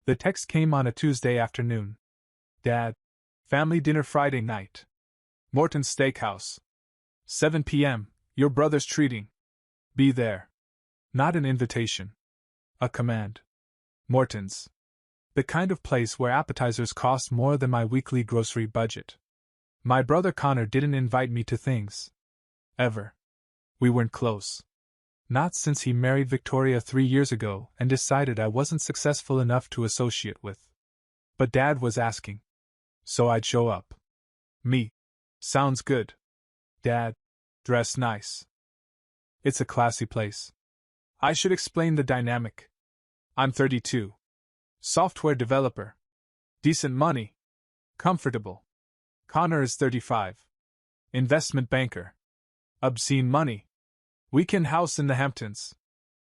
The text came on a Tuesday afternoon. Dad. Family dinner Friday night. Morton's Steakhouse. 7 p.m., your brother's treating. Be there. Not an invitation. A command. Morton's. The kind of place where appetizers cost more than my weekly grocery budget. My brother Connor didn't invite me to things. Ever. We weren't close. Not since he married Victoria 3 years ago and decided I wasn't successful enough to associate with. But Dad was asking. So I'd show up. Me. Sounds good. Dad. Dress nice. It's a classy place. I should explain the dynamic. I'm 32. Software developer. Decent money. Comfortable. Connor is 35. Investment banker. Obscene money. Weekend house in the Hamptons.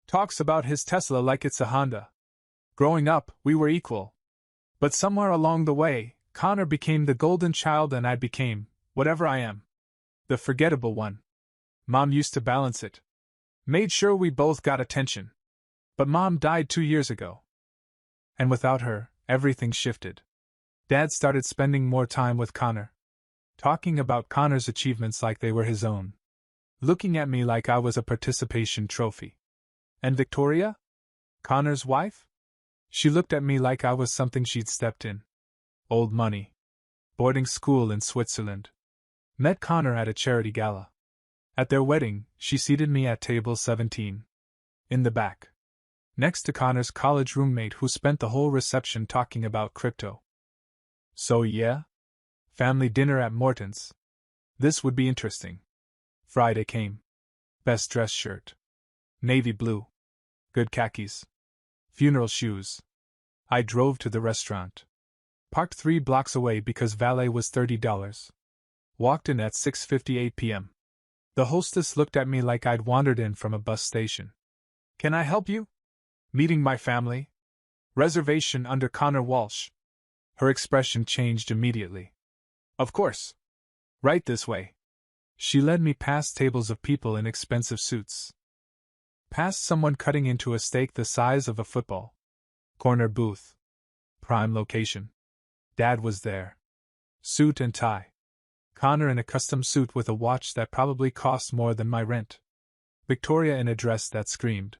Talks about his Tesla like it's a Honda. Growing up, we were equal. But somewhere along the way, Connor became the golden child and I became, whatever I am, the forgettable one. Mom used to balance it. Made sure we both got attention. But Mom died 2 years ago. And without her, everything shifted. Dad started spending more time with Connor. Talking about Connor's achievements like they were his own. Looking at me like I was a participation trophy. And Victoria? Connor's wife? She looked at me like I was something she'd stepped in. Old money. Boarding school in Switzerland. Met Connor at a charity gala. At their wedding, she seated me at table 17. In the back. Next to Connor's college roommate who spent the whole reception talking about crypto. So yeah? Family dinner at Morton's. This would be interesting. Friday came. Best dress shirt. Navy blue. Good khakis. Funeral shoes. I drove to the restaurant. Parked 3 blocks away because valet was $30. Walked in at 6:58 p.m. The hostess looked at me like I'd wandered in from a bus station. Can I help you? Meeting my family? Reservation under Connor Walsh. Her expression changed immediately. Of course. Right this way. She led me past tables of people in expensive suits. Past someone cutting into a steak the size of a football. Corner booth. Prime location. Dad was there. Suit and tie. Connor in a custom suit with a watch that probably cost more than my rent. Victoria in a dress that screamed.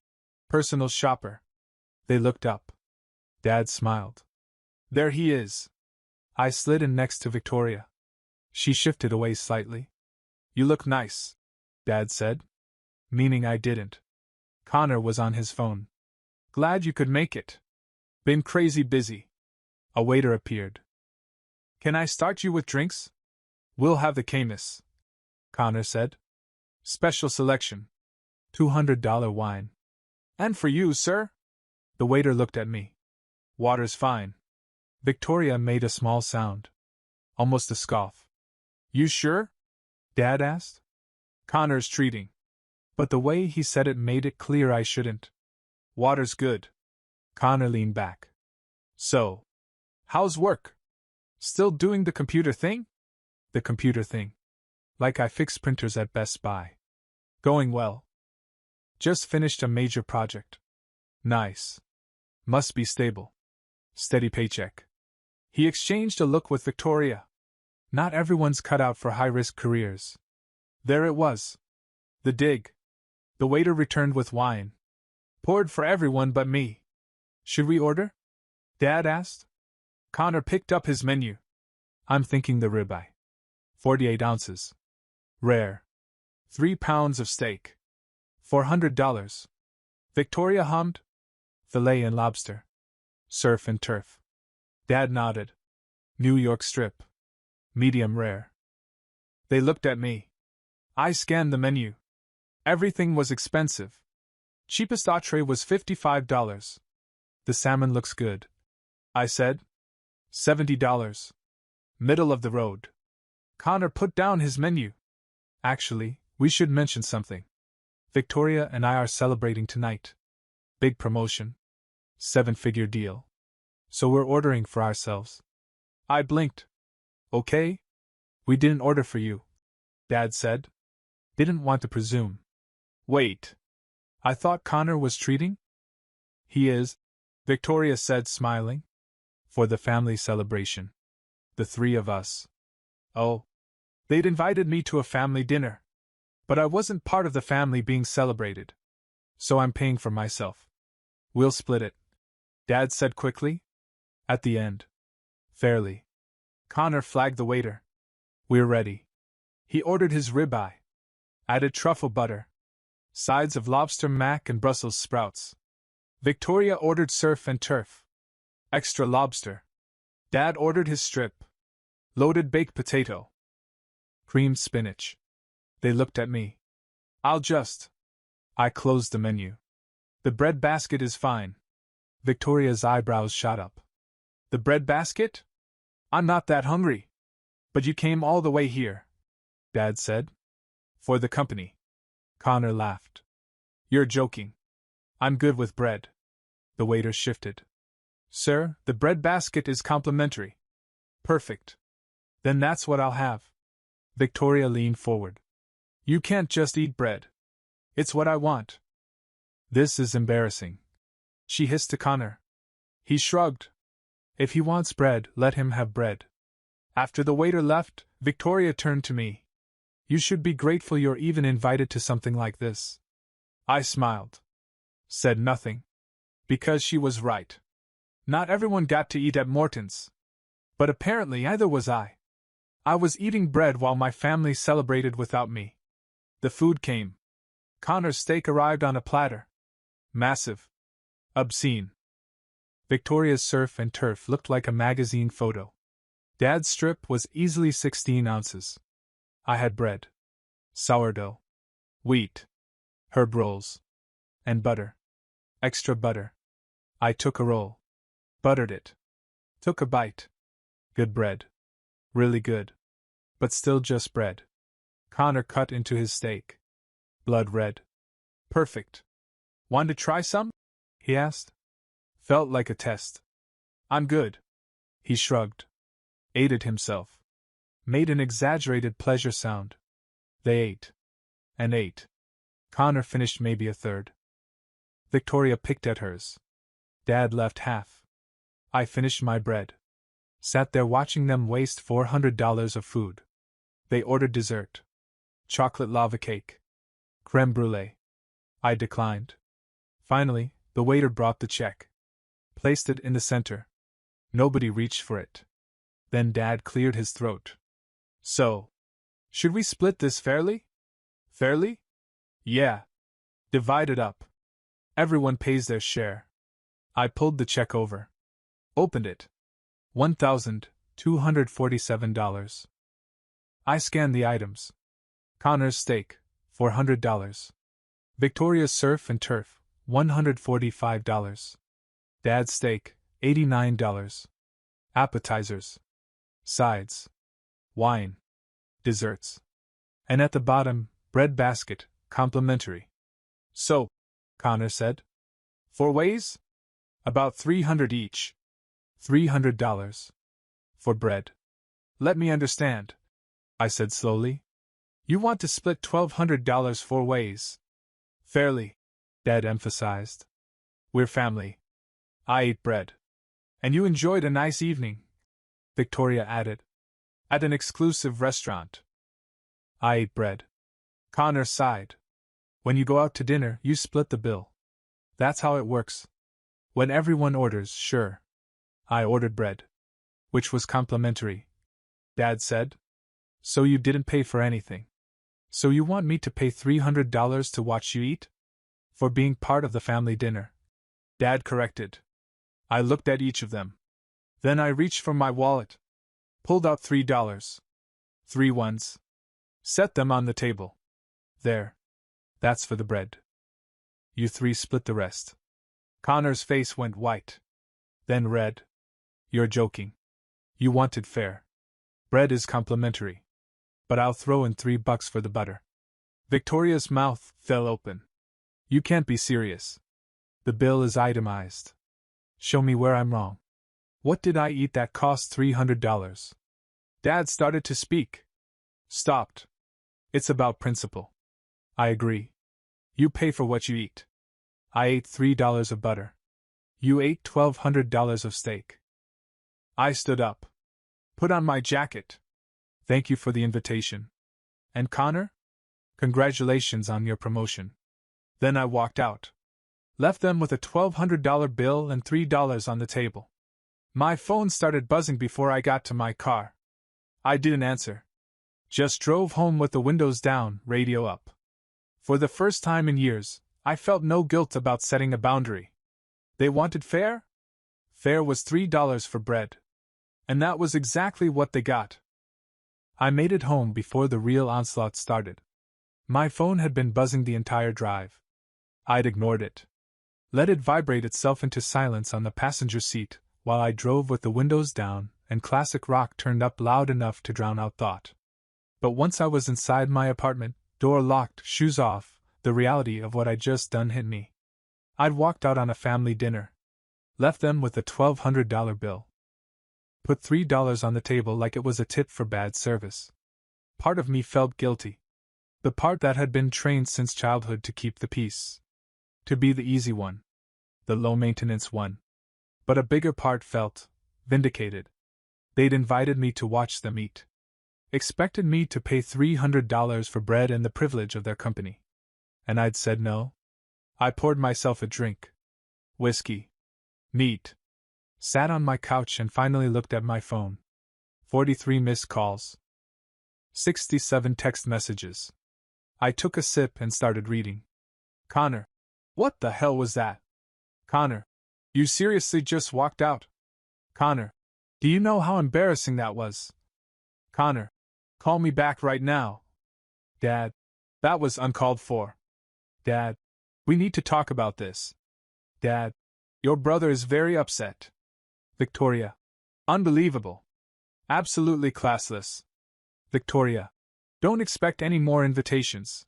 Personal shopper. They looked up. Dad smiled. There he is. I slid in next to Victoria. She shifted away slightly. You look nice, Dad said. Meaning I didn't. Connor was on his phone. Glad you could make it. Been crazy busy. A waiter appeared. Can I start you with drinks? We'll have the Camus, Connor said. Special selection. $200 wine. And for you, sir? The waiter looked at me. Water's fine. Victoria made a small sound. Almost a scoff. You sure? Dad asked. Connor's treating. But the way he said it made it clear I shouldn't. Water's good. Connor leaned back. So, how's work? Still doing the computer thing? The computer thing. Like I fix printers at Best Buy. Going well. Just finished a major project. Nice. Must be stable. Steady paycheck. He exchanged a look with Victoria. Not everyone's cut out for high-risk careers. There it was. The dig. The waiter returned with wine. Poured for everyone but me. Should we order? Dad asked. Connor picked up his menu. I'm thinking the ribeye. 48 ounces. Rare. 3 pounds of steak. $400. Victoria hummed. Filet and lobster. Surf and turf. Dad nodded. New York strip. Medium rare. They looked at me. I scanned the menu. Everything was expensive. Cheapest entree was $55. The salmon looks good, I said. $70. Middle of the road. Connor put down his menu. Actually, we should mention something. Victoria and I are celebrating tonight. Big promotion. 7-figure deal. So we're ordering for ourselves. I blinked. Okay? We didn't order for you, Dad said. Didn't want to presume. Wait. I thought Connor was treating? He is. Victoria said, smiling. For the family celebration. The three of us. Oh. They'd invited me to a family dinner. But I wasn't part of the family being celebrated. So I'm paying for myself. We'll split it, Dad said quickly. At the end. Fairly. Connor flagged the waiter. We're ready. He ordered his ribeye. Added truffle butter. Sides of lobster mac and Brussels sprouts. Victoria ordered surf and turf. Extra lobster. Dad ordered his strip. Loaded baked potato. Creamed spinach. They looked at me. I'll just. I closed the menu. The bread basket is fine. Victoria's eyebrows shot up. The bread basket? I'm not that hungry. But you came all the way here, Dad said. For the company. Connor laughed. You're joking. I'm good with bread. The waiter shifted. Sir, the bread basket is complimentary. Perfect. Then that's what I'll have. Victoria leaned forward. You can't just eat bread. It's what I want. This is embarrassing. She hissed to Connor. He shrugged. If he wants bread, let him have bread. After the waiter left, Victoria turned to me. You should be grateful you're even invited to something like this. I smiled. Said nothing. Because she was right. Not everyone got to eat at Morton's. But apparently either was I. I was eating bread while my family celebrated without me. The food came. Connor's steak arrived on a platter. Massive. Obscene. Victoria's surf and turf looked like a magazine photo. Dad's strip was easily 16 ounces. I had bread. Sourdough. Wheat. Herb rolls. And butter. Extra butter. I took a roll. Buttered it. Took a bite. Good bread. Really good. But still just bread. Connor cut into his steak. Blood red. Perfect. Want to try some? He asked. Felt like a test. I'm good. He shrugged. Ate it himself. Made an exaggerated pleasure sound. They ate. And ate. Connor finished maybe a third. Victoria picked at hers. Dad left half. I finished my bread. Sat there watching them waste $400 of food. They ordered dessert. Chocolate lava cake. Creme brulee. I declined. Finally, the waiter brought the check. Placed it in the center. Nobody reached for it. Then Dad cleared his throat. So, should we split this fairly? Fairly? Yeah. Divide it up. Everyone pays their share. I pulled the check over. Opened it. $1,247. I scanned the items. Connor's steak, $400. Victoria's surf and turf, $145. Dad's steak, $89. Appetizers. Sides. Wine. Desserts. And at the bottom, bread basket, complimentary. So, Connor said. 4 ways? About $300 each. $300. For bread. Let me understand, I said slowly. You want to split $1,200 4 ways. Fairly, Dad emphasized. We're family. I ate bread. And you enjoyed a nice evening, Victoria added. At an exclusive restaurant. I ate bread. Connor sighed. When you go out to dinner, you split the bill. That's how it works. When everyone orders, sure. I ordered bread. Which was complimentary, Dad said. So you didn't pay for anything. So you want me to pay $300 to watch you eat? For being part of the family dinner. Dad corrected. I looked at each of them. Then I reached for my wallet. Pulled out $3. 3 ones. Set them on the table. There. That's for the bread. You 3 split the rest. Connor's face went white. Then red. You're joking. You wanted fair. Bread is complimentary. But I'll throw in $3 for the butter. Victoria's mouth fell open. You can't be serious. The bill is itemized. Show me where I'm wrong. What did I eat that cost $300? Dad started to speak. Stopped. It's about principle. I agree. You pay for what you eat. I ate $3 of butter. You ate $1,200 of steak. I stood up. Put on my jacket. Thank you for the invitation. And Connor? Congratulations on your promotion. Then I walked out. Left them with a $1,200 bill and $3 on the table. My phone started buzzing before I got to my car. I didn't answer. Just drove home with the windows down, radio up. For the first time in years, I felt no guilt about setting a boundary. They wanted fare? Fare was $3 for bread. And that was exactly what they got. I made it home before the real onslaught started. My phone had been buzzing the entire drive. I'd ignored it. Let it vibrate itself into silence on the passenger seat while I drove with the windows down and classic rock turned up loud enough to drown out thought. But once I was inside my apartment, door locked, shoes off, the reality of what I'd just done hit me. I'd walked out on a family dinner. Left them with a $1,200 bill. Put $3 on the table like it was a tip for bad service. Part of me felt guilty. The part that had been trained since childhood to keep the peace. To be the easy one. The low-maintenance one. But a bigger part felt vindicated. They'd invited me to watch them eat. Expected me to pay $300 for bread and the privilege of their company. And I'd said no. I poured myself a drink. Whiskey. Neat. Sat on my couch and finally looked at my phone. 43 missed calls. 67 text messages. I took a sip and started reading. Connor. What the hell was that? Connor. You seriously just walked out? Connor. Do you know how embarrassing that was? Connor. Call me back right now. Dad. That was uncalled for. Dad. We need to talk about this. Dad. Your brother is very upset. Victoria. Unbelievable. Absolutely classless. Victoria. Don't expect any more invitations.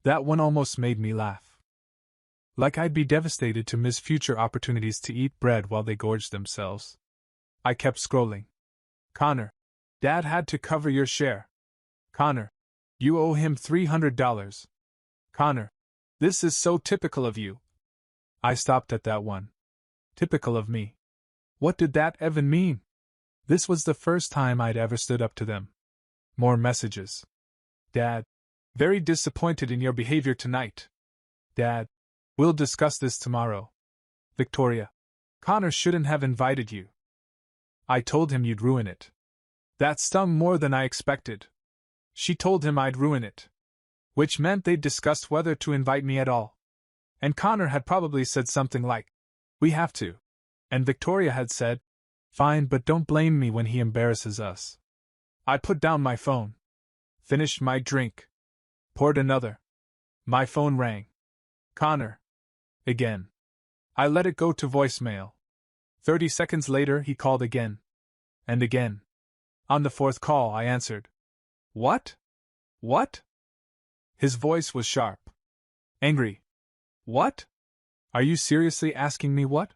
That one almost made me laugh. Like I'd be devastated to miss future opportunities to eat bread while they gorged themselves. I kept scrolling. Connor. Dad had to cover your share. Connor. You owe him $300. Connor. This is so typical of you. I stopped at that one. Typical of me. What did that even mean? This was the first time I'd ever stood up to them. More messages. Dad. Very disappointed in your behavior tonight. Dad. We'll discuss this tomorrow. Victoria. Connor shouldn't have invited you. I told him you'd ruin it. That stung more than I expected. She told him I'd ruin it. Which meant they'd discussed whether to invite me at all. And Connor had probably said something like, we have to. And Victoria had said, fine, but don't blame me when he embarrasses us. I put down my phone. Finished my drink. Poured another. My phone rang. Connor. Again. I let it go to voicemail. 30 seconds later he called again. And again. On the fourth call I answered. What? What? His voice was sharp. Angry. What? Are you seriously asking me what?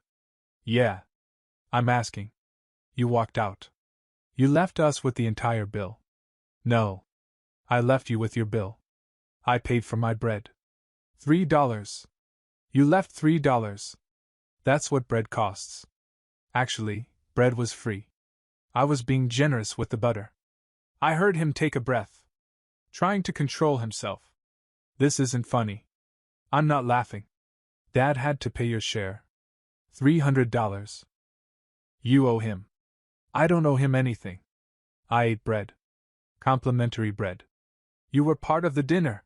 Yeah. I'm asking. You walked out. You left us with the entire bill. No. I left you with your bill. I paid for my bread. $3. You left $3. That's what bread costs. Actually, bread was free. I was being generous with the butter. I heard him take a breath. Trying to control himself. This isn't funny. I'm not laughing. Dad had to pay your share. $300. You owe him. I don't owe him anything. I ate bread. Complimentary bread. You were part of the dinner.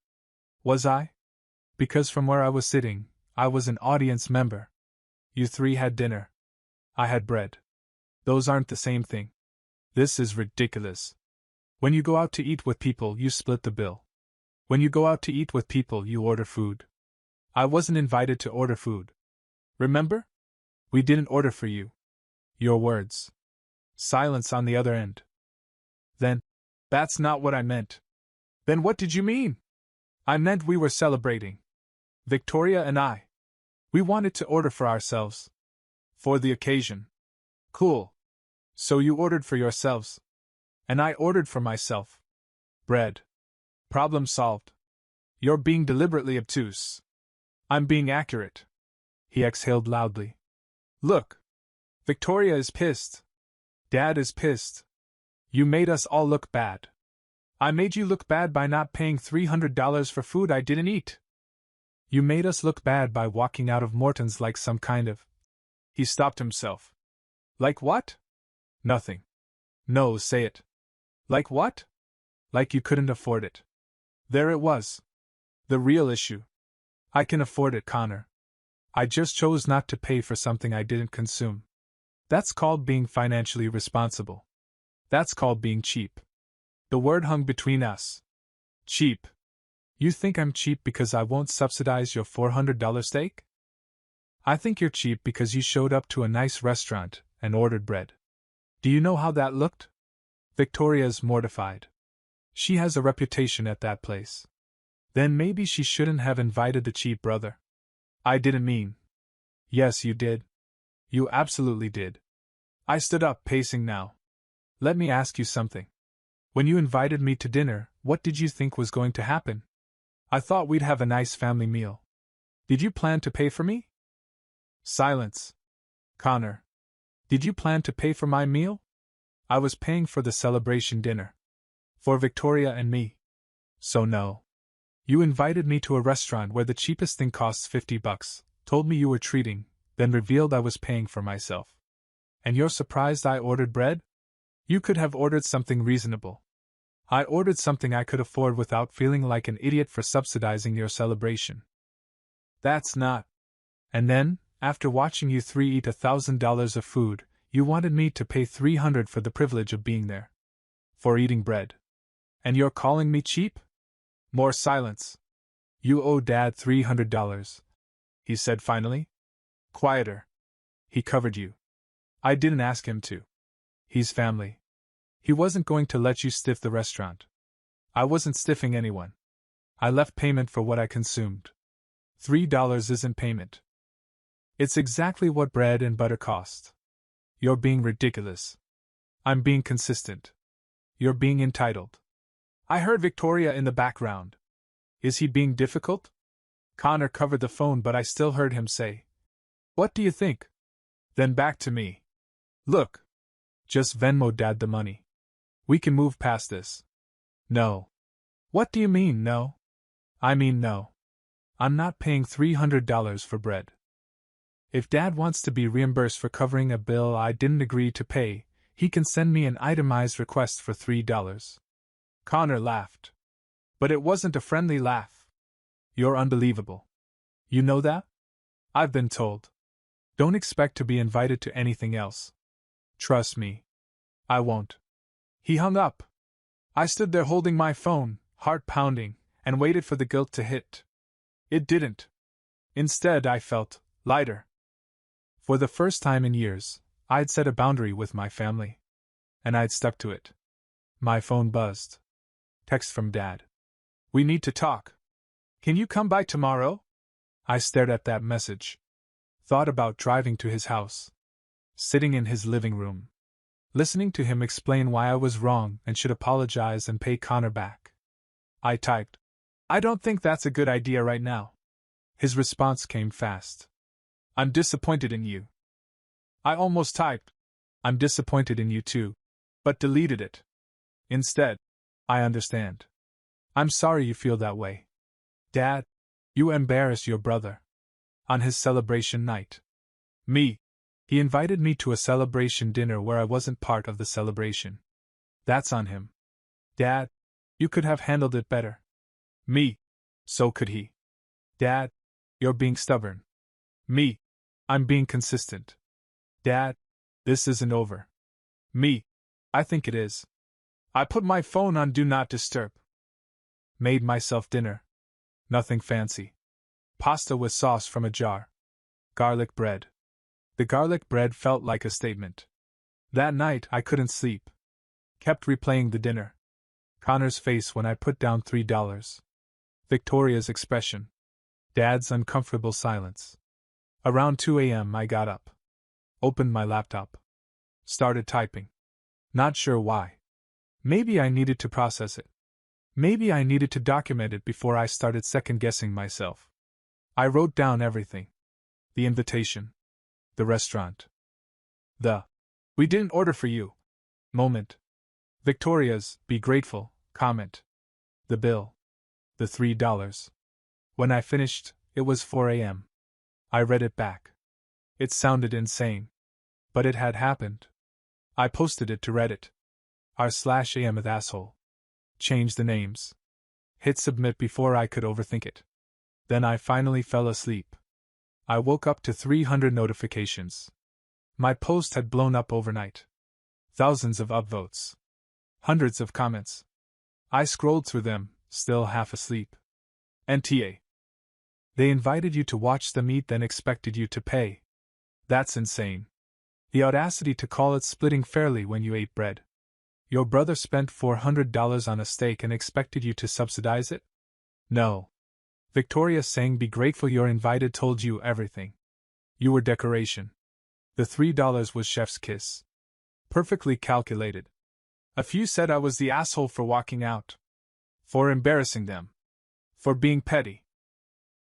Was I? Because from where I was sitting, I was an audience member. You three had dinner. I had bread. Those aren't the same thing. This is ridiculous. When you go out to eat with people, you split the bill. When you go out to eat with people, you order food. I wasn't invited to order food. Remember? We didn't order for you. Your words. Silence on the other end. Then, that's not what I meant. Then what did you mean? I meant we were celebrating. Victoria and I. We wanted to order for ourselves. For the occasion. Cool. So you ordered for yourselves. And I ordered for myself. Bread. Problem solved. You're being deliberately obtuse. I'm being accurate. He exhaled loudly. Look. Victoria is pissed. Dad is pissed. You made us all look bad. I made you look bad by not paying $300 for food I didn't eat. You made us look bad by walking out of Morton's like some kind of... He stopped himself. Like what? Nothing. No, say it. Like what? Like you couldn't afford it. There it was. The real issue. I can afford it, Connor. I just chose not to pay for something I didn't consume. That's called being financially responsible. That's called being cheap. The word hung between us. Cheap. You think I'm cheap because I won't subsidize your $400 steak? I think you're cheap because you showed up to a nice restaurant and ordered bread. Do you know how that looked? Victoria's mortified. She has a reputation at that place. Then maybe she shouldn't have invited the cheap brother. I didn't mean. Yes, you did. You absolutely did. I stood up, pacing now. Let me ask you something. When you invited me to dinner, what did you think was going to happen? I thought we'd have a nice family meal. Did you plan to pay for me? Silence. Connor. Did you plan to pay for my meal? I was paying for the celebration dinner. For Victoria and me. So no. You invited me to a restaurant where the cheapest thing costs $50, told me you were treating, then revealed I was paying for myself. And you're surprised I ordered bread? You could have ordered something reasonable. I ordered something I could afford without feeling like an idiot for subsidizing your celebration. That's not. And then, after watching you three eat $1,000 of food, you wanted me to pay $300 for the privilege of being there. For eating bread. And you're calling me cheap? More silence. You owe Dad $300, he said finally. Quieter. He covered you. I didn't ask him to. He's family. He wasn't going to let you stiff the restaurant. I wasn't stiffing anyone. I left payment for what I consumed. $3 isn't payment. It's exactly what bread and butter cost. You're being ridiculous. I'm being consistent. You're being entitled. I heard Victoria in the background. Is he being difficult? Connor covered the phone, but I still heard him say, What do you think? Then back to me. Look. Just Venmo Dad the money. We can move past this. No. What do you mean, no? I mean no. I'm not paying $300 for bread. If Dad wants to be reimbursed for covering a bill I didn't agree to pay, he can send me an itemized request for $3. Connor laughed. But it wasn't a friendly laugh. You're unbelievable. You know that? I've been told. Don't expect to be invited to anything else. Trust me. I won't. He hung up. I stood there holding my phone, heart pounding, and waited for the guilt to hit. It didn't. Instead, I felt lighter. For the first time in years, I'd set a boundary with my family. And I'd stuck to it. My phone buzzed. Text from Dad. We need to talk. Can you come by tomorrow? I stared at that message. Thought about driving to his house. Sitting in his living room. Listening to him explain why I was wrong and should apologize and pay Connor back. I typed, I don't think that's a good idea right now. His response came fast. I'm disappointed in you. I almost typed, I'm disappointed in you too, but deleted it. Instead, I understand. I'm sorry you feel that way. Dad, you embarrassed your brother. On his celebration night. Me. He invited me to a celebration dinner where I wasn't part of the celebration. That's on him. Dad, you could have handled it better. Me. So could he. Dad, you're being stubborn. Me. I'm being consistent. Dad, this isn't over. Me. I think it is. I put my phone on Do Not Disturb. Made myself dinner. Nothing fancy. Pasta with sauce from a jar. Garlic bread. The garlic bread felt like a statement. That night I couldn't sleep. Kept replaying the dinner. Connor's face when I put down $3. Victoria's expression. Dad's uncomfortable silence. Around 2 a.m. I got up. Opened my laptop. Started typing. Not sure why. Maybe I needed to process it. Maybe I needed to document it before I started second-guessing myself. I wrote down everything. The invitation. The restaurant. The "we didn't order for you" moment. Victoria's "be grateful" comment. The bill. The $3. When I finished, it was 4 a.m. I read it back. It sounded insane. But it had happened. I posted it to Reddit. r/am@asshole. Changed the names. Hit submit before I could overthink it. Then I finally fell asleep. I woke up to 300 notifications. My post had blown up overnight. Thousands of upvotes. Hundreds of comments. I scrolled through them, still half asleep. NTA. They invited you to watch them eat, then expected you to pay. That's insane. The audacity to call it splitting fairly when you ate bread. Your brother spent $400 on a steak and expected you to subsidize it? No. Victoria saying "be grateful you're invited" told you everything. You were decoration. The $3 was chef's kiss. Perfectly calculated. A few said I was the asshole for walking out. For embarrassing them. For being petty.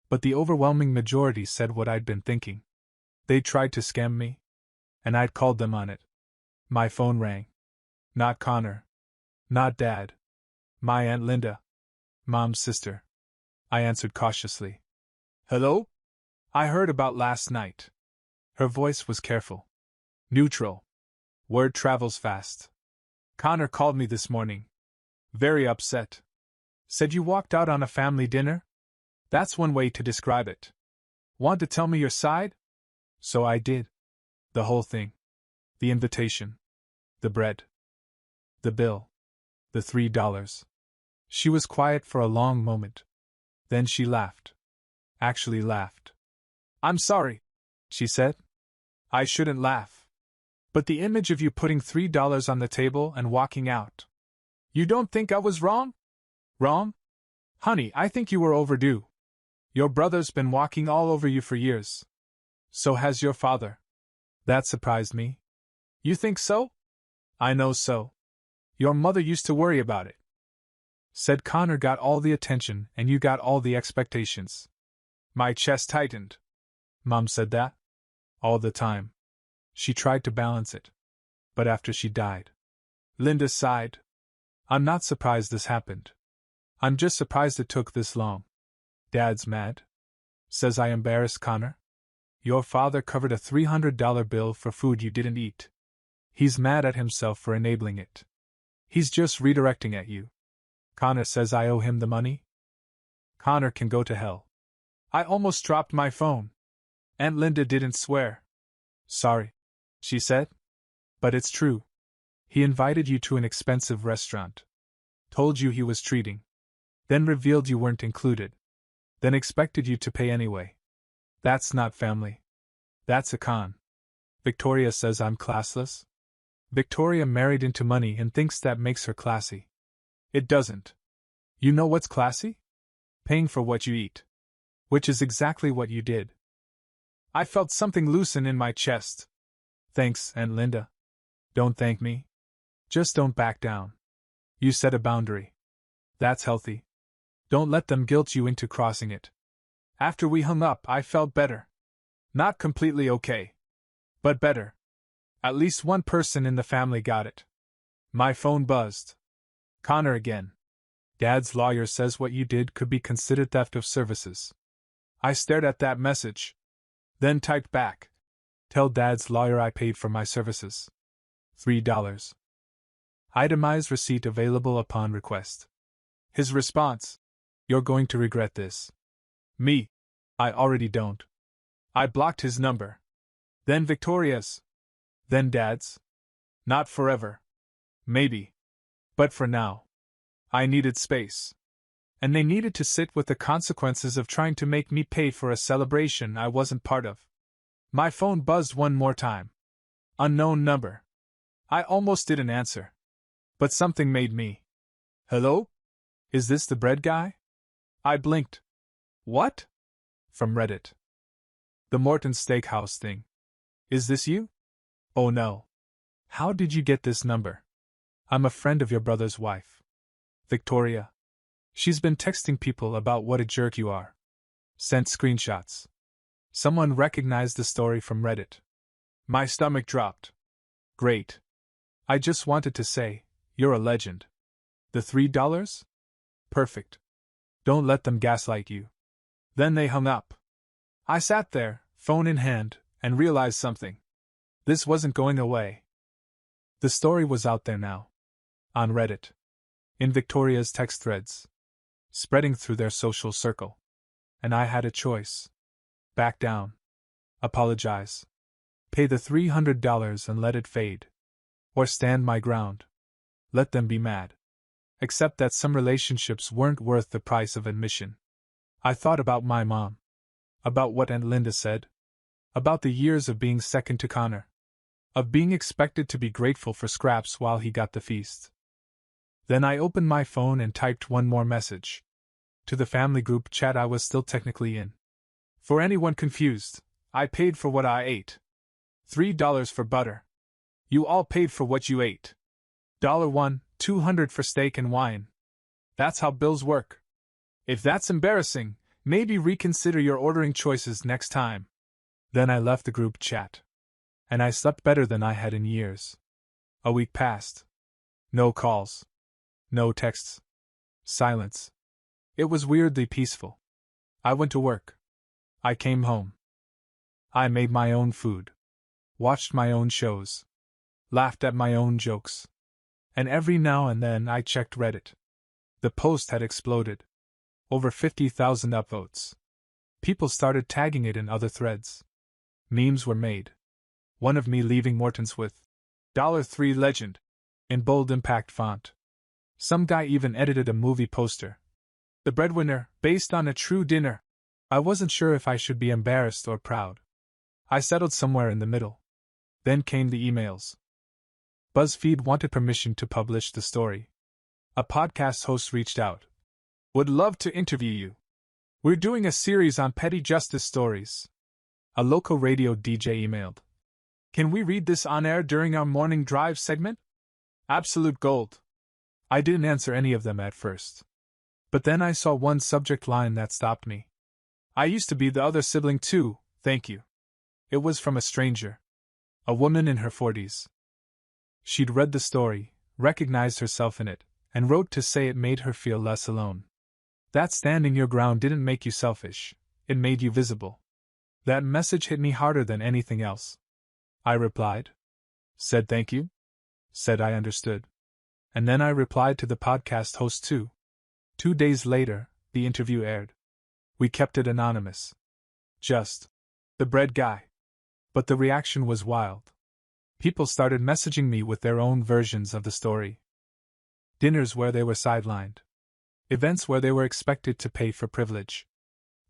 But the overwhelming majority said what I'd been thinking. They tried to scam me. And I'd called them on it. My phone rang. Not Connor. Not Dad. My Aunt Linda. Mom's sister. I answered cautiously. Hello? I heard about last night. Her voice was careful. Neutral. Word travels fast. Connor called me this morning. Very upset. Said you walked out on a family dinner? That's one way to describe it. Want to tell me your side? So I did. The whole thing. The invitation. The bread. The bill. The $3. She was quiet for a long moment. Then she laughed. Actually laughed. I'm sorry, she said. I shouldn't laugh. But the image of you putting $3 on the table and walking out. You don't think I was wrong? Wrong? Honey, I think you were overdue. Your brother's been walking all over you for years. So has your father. That surprised me. You think so? I know so. Your mother used to worry about it. Said Connor got all the attention and you got all the expectations. My chest tightened. Mom said that? All the time. She tried to balance it. But after she died. Linda sighed. I'm not surprised this happened. I'm just surprised it took this long. Dad's mad. Says I embarrassed Connor. Your father covered a $300 bill for food you didn't eat. He's mad at himself for enabling it. He's just redirecting at you. Connor says I owe him the money? Connor can go to hell. I almost dropped my phone. Aunt Linda didn't swear. Sorry, she said. But it's true. He invited you to an expensive restaurant. Told you he was treating. Then revealed you weren't included. Then expected you to pay anyway. That's not family. That's a con. Victoria says I'm classless. Victoria married into money and thinks that makes her classy. It doesn't. You know what's classy? Paying for what you eat. Which is exactly what you did. I felt something loosen in my chest. Thanks, Aunt Linda. Don't thank me. Just don't back down. You set a boundary. That's healthy. Don't let them guilt you into crossing it. After we hung up, I felt better. Not completely okay. But better. At least one person in the family got it. My phone buzzed. Connor again. Dad's lawyer says what you did could be considered theft of services. I stared at that message. Then typed back. Tell Dad's lawyer I paid for my services. $3. Itemized receipt available upon request. His response. You're going to regret this. Me. I already don't. I blocked his number. Then Victoria's. Then Dad's. Not forever. Maybe. But for now. I needed space. And they needed to sit with the consequences of trying to make me pay for a celebration I wasn't part of. My phone buzzed one more time. Unknown number. I almost didn't answer. But something made me. Hello? Is this the bread guy? I blinked. What? From Reddit. The Morton Steakhouse thing. Is this you? Oh no. How did you get this number? I'm a friend of your brother's wife. Victoria. She's been texting people about what a jerk you are. Sent screenshots. Someone recognized the story from Reddit. My stomach dropped. Great. I just wanted to say, you're a legend. The $3? Perfect. Don't let them gaslight you. Then they hung up. I sat there, phone in hand, and realized something. This wasn't going away. The story was out there now. On Reddit. In Victoria's text threads. Spreading through their social circle. And I had a choice. Back down. Apologize. Pay the $300 and let it fade. Or stand my ground. Let them be mad. Except that some relationships weren't worth the price of admission. I thought about my mom. About what Aunt Linda said. About the years of being second to Connor. Of being expected to be grateful for scraps while he got the feast. Then I opened my phone and typed one more message. To the family group chat I was still technically in. For anyone confused, I paid for what I ate. $3 for butter. You all paid for what you ate. $1, $200 for steak and wine. That's how bills work. If that's embarrassing, maybe reconsider your ordering choices next time. Then I left the group chat. And I slept better than I had in years. A week passed. No calls. No texts. Silence. It was weirdly peaceful. I went to work. I came home. I made my own food. Watched my own shows. Laughed at my own jokes. And every now and then I checked Reddit. The post had exploded. Over 50,000 upvotes. People started tagging it in other threads. Memes were made. One of me leaving Morton's with $3 legend in bold impact font. Some guy even edited a movie poster. The breadwinner, based on a true dinner. I wasn't sure if I should be embarrassed or proud. I settled somewhere in the middle. Then came the emails. BuzzFeed wanted permission to publish the story. A podcast host reached out. Would love to interview you. We're doing a series on petty justice stories. A local radio DJ emailed. Can we read this on air during our morning drive segment? Absolute gold. I didn't answer any of them at first. But then I saw one subject line that stopped me. I used to be the other sibling too, thank you. It was from a stranger. A woman in her 40s. She'd read the story, recognized herself in it, and wrote to say it made her feel less alone. That standing your ground didn't make you selfish, it made you visible. That message hit me harder than anything else. I replied. Said thank you. Said I understood. And then I replied to the podcast host too. 2 days later, the interview aired. We kept it anonymous. Just the bread guy. But the reaction was wild. People started messaging me with their own versions of the story. Dinners where they were sidelined. Events where they were expected to pay for privilege.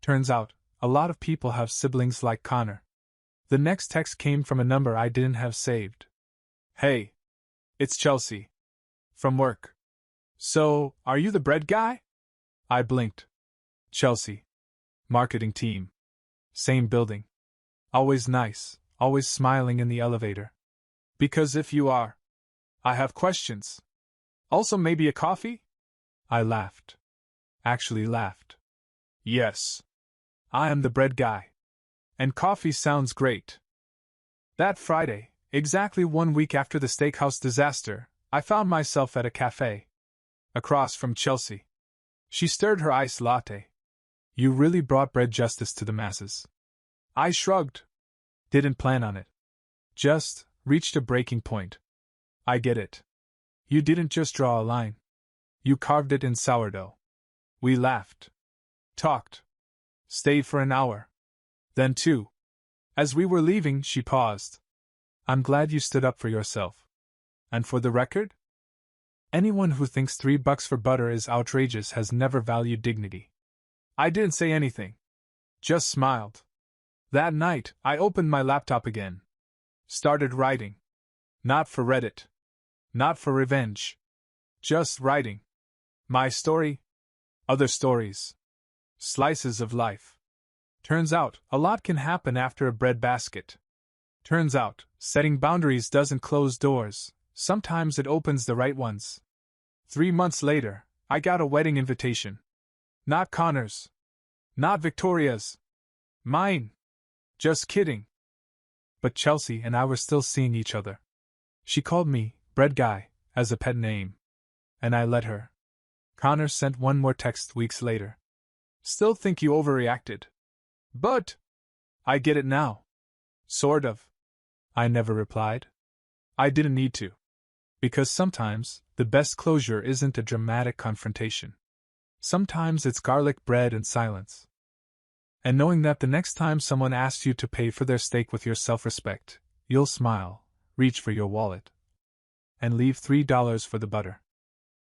Turns out, a lot of people have siblings like Connor. The next text came from a number I didn't have saved. Hey. It's Chelsea. From work. So, are you the bread guy? I blinked. Chelsea. Marketing team. Same building. Always nice, always smiling in the elevator. Because if you are, I have questions. Also maybe a coffee? I laughed. Actually laughed. Yes. I am the bread guy. And coffee sounds great. That Friday, exactly 1 week after the steakhouse disaster, I found myself at a cafe. Across from Chelsea. She stirred her iced latte. You really brought bread justice to the masses. I shrugged. Didn't plan on it. Just reached a breaking point. I get it. You didn't just draw a line. You carved it in sourdough. We laughed. Talked. Stayed for an hour. Then 2. As we were leaving, she paused. I'm glad you stood up for yourself. And for the record? Anyone who thinks $3 for butter is outrageous has never valued dignity. I didn't say anything. Just smiled. That night, I opened my laptop again. Started writing. Not for Reddit. Not for revenge. Just writing. My story. Other stories. Slices of life. Turns out, a lot can happen after a breadbasket. Turns out, setting boundaries doesn't close doors, sometimes it opens the right ones. 3 months later, I got a wedding invitation. Not Connor's. Not Victoria's. Mine. Just kidding. But Chelsea and I were still seeing each other. She called me Bread Guy as a pet name, and I let her. Connor sent one more text weeks later. Still think you overreacted. But I get it now. Sort of. I never replied. I didn't need to. Because sometimes, the best closure isn't a dramatic confrontation. Sometimes it's garlic bread and silence. And knowing that the next time someone asks you to pay for their steak with your self-respect, you'll smile, reach for your wallet, and leave $3 for the butter.